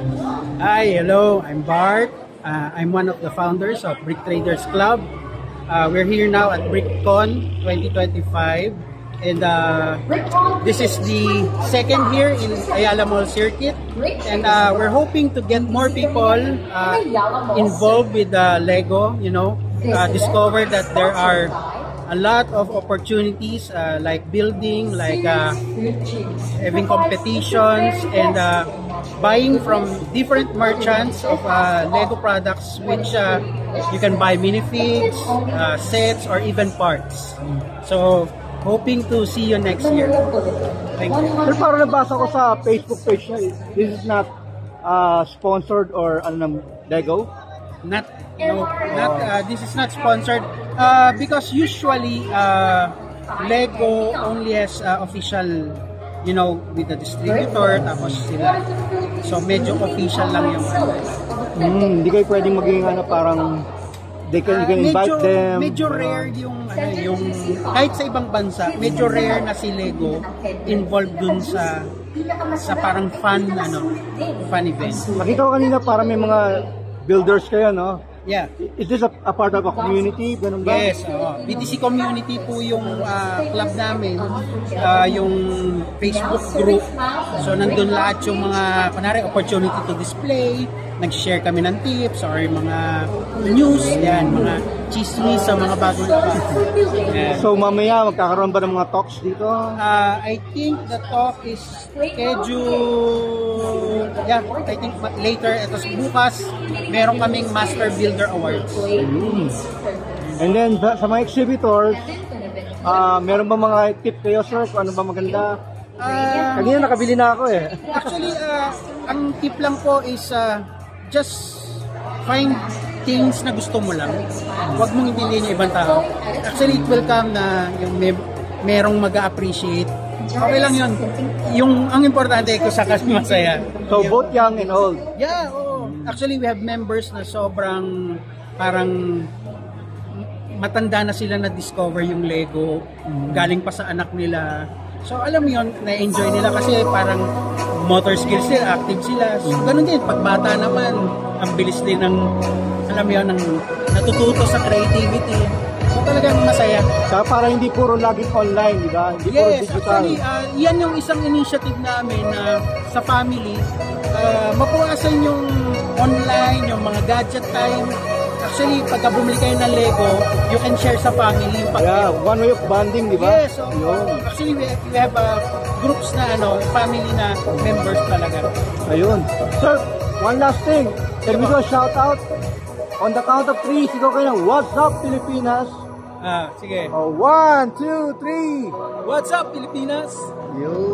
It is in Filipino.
Hi, hello, I'm Bart. I'm one of the founders of Brick Traders Club. We're here now at BrickCon 2025, and this is the second here in Ayala Mall Circuit, and we're hoping to get more people involved with Lego, discover that there are a lot of opportunities like building, like having competitions, and buying from different merchants of Lego products, which you can buy minifigs, sets, or even parts. So, hoping to see you next year. Thank you. Pero parang nabasa ko sa Facebook page niya, this is not sponsored or Lego? This is not sponsored because usually Lego only has official, with the distributor, tapos sila. So medyo official lang yung hindi kayo pwedeng maging parang you can invite them. Medyo rare yung kahit sa ibang bansa, medyo rare na si Lego involved dun sa parang fun event. Nakita ko kanina parang may mga builders kayo, no? Yeah. Is this a part of a community? Ganun ba? Yes, BTC community po yung club namin, yung Facebook group. So nandun lahat yung mga opportunity to display, nag-share kami ng tips or mga news, yan, mga chismis sa mga bagong So mamaya magkakaroon ba ng mga talks dito? I think the talk is scheduled, I think later, ito bukas, meron kaming Master Builder Awards. And then sa mga exhibitors, meron ba mga tip kayo, sir, kung ano ba maganda? Kanina nakabili na ako eh. Actually, ang tip lang po is just find things na gusto mo lang. Huwag mong intindihin yung ibang tao. Actually, it will come na yung merong mag-appreciate. Okay lang yun. Ang importante kung sa kasi masaya. So, both young and old? Yeah, oo. Actually, we have members na sobrang parang matanda na sila na discover yung Lego. Galing pa sa anak nila. So, alam mo yun, na-enjoy nila kasi parang motor skills sila, active sila. So, ganun din, pag bata naman, ang bilis din ng, alam mo yun, ng natututo sa creativity. So, talagang masaya. Kaya para hindi puro laging online, di ba? Hindi puro digital. Actually, yan yung isang initiative namin na sa family, mapuwasan yung online, yung mga gadget time. Actually, pagka bumili kayo ng Lego, you can share sa family. Yeah, one way of bonding, di ba? Yes, so, actually we have groups na family na members talaga. Ayun. Sir, one last thing. Can we do a shout out? On the count of 3, sigaw kayo ng What's Up Pilipinas? Sige. 1, 2, 3. What's up Pilipinas? Yun.